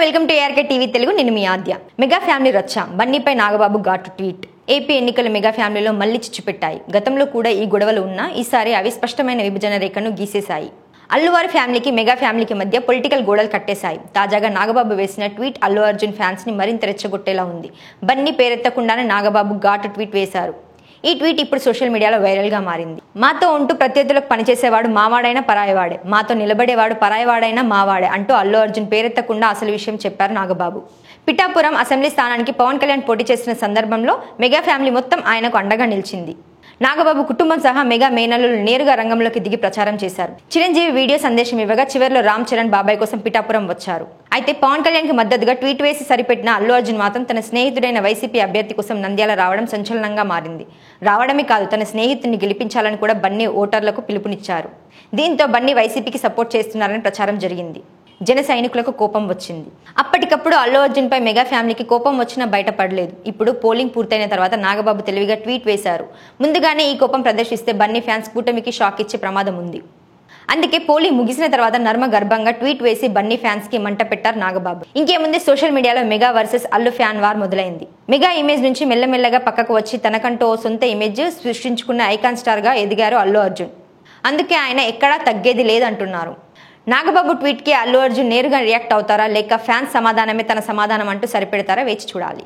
Welcome to ARK TV Telugu. నేను మీ ఆద్య. Mega family రచ్చ, బన్నీపై నాగబాబు ఘాటు ట్వీట్. ఏపీ ఎన్నికలు మెగా ఫ్యామిలీలో మళ్లీ చిచ్చుపెట్టాయి. గతంలో కూడా ఈ గొడవలు ఉన్నా ఈసారి అవి స్పష్టమైన విభజన రేఖను గీసేశాయి. అల్లువారి ఫ్యామిలీకి మెగా ఫ్యామిలీకి మధ్య పొలిటికల్ గోడలు కట్టేశాయి. తాజాగా నాగబాబు వేసిన ట్వీట్ అల్లు అర్జున్ ఫ్యాన్స్ ని మరింత రెచ్చగొట్టేలా ఉంది. బన్నీ పేరెత్తకుండానే నాగబాబు ఘాటు ట్వీట్ వేశారు. ఈ ట్వీట్ ఇప్పుడు సోషల్ మీడియాలో వైరల్ గా మారింది. మాతో ఉంటూ ప్రత్యర్థులకు పనిచేసేవాడు మావాడైనా పరాయవాడే, మాతో నిలబడేవాడు పరాయవాడైనా మావాడే అంటూ అల్లు అర్జున్ పేరెత్తకుండా అసలు విషయం చెప్పారు నాగబాబు. పిఠాపురం అసెంబ్లీ స్థానానికి పవన్ కళ్యాణ్ పోటీ చేసిన సందర్భంలో మెగా ఫ్యామిలీ మొత్తం ఆయనకు అండగా నిలిచింది. నాగబాబు కుటుంబం సహా మెగా మేనల్లులు నేరుగా రంగంలోకి దిగి ప్రచారం చేశారు. చిరంజీవి వీడియో సందేశం ఇవ్వగా చివరిలో రామ్ చరణ్ బాబాయ్ కోసం పిఠాపురం వచ్చారు. అయితే పవన్ కళ్యాణ్ కి మద్దతుగా ట్వీట్ వేసి సరిపెట్టిన అల్లు అర్జున్ మాత్రం తన స్నేహితుడైన వైసీపీ అభ్యర్థి కోసం నంద్యాల రావడం సంచలనంగా మారింది. రావడమే కాదు, తన స్నేహితుడిని గెలిపించాలని కూడా బన్నీ ఓటర్లకు పిలుపునిచ్చారు. దీంతో బన్నీ వైసీపీకి సపోర్ట్ చేస్తున్నారని ప్రచారం జరిగింది. జన సైనికులకు కోపం వచ్చింది. అప్పటికప్పుడు అల్లు అర్జున్ పై మెగా ఫ్యామిలీకి కోపం వచ్చినా బయటపడలేదు. ఇప్పుడు పోలింగ్ పూర్తయిన తర్వాత నాగబాబు తెలివిగా ట్వీట్ వేశారు. ముందుగానే ఈ కోపం ప్రదర్శిస్తే బన్నీ ఫ్యాన్స్ కూటమికి షాక్ ఇచ్చే ప్రమాదం ఉంది. అందుకే పోలింగ్ ముగిసిన తర్వాత నర్మ గర్భంగా ట్వీట్ వేసి బన్నీ ఫ్యాన్స్ కి మంట పెట్టారు నాగబాబు. ఇంకేముంది, సోషల్ మీడియాలో mega versus Allu fan war మొదలైంది. మెగా ఇమేజ్ నుంచి మెల్లమెల్లగా పక్కకు వచ్చి తనకంటూ ఓ సొంత ఇమేజ్ సృష్టించుకున్న ఐకాన్ స్టార్ గా ఎదిగారు అల్లు అర్జున్. అందుకే ఆయన ఎక్కడా తగ్గేది లేదంటున్నారు. నాగబాబు ట్వీట్ కి అల్లు అర్జున్ నేరుగా రియాక్ట్ అవుతారా లేక ఫ్యాన్స్ సమాధానమే తన సమాధానం అంటూ సరిపెడతారా వేచి చూడాలి.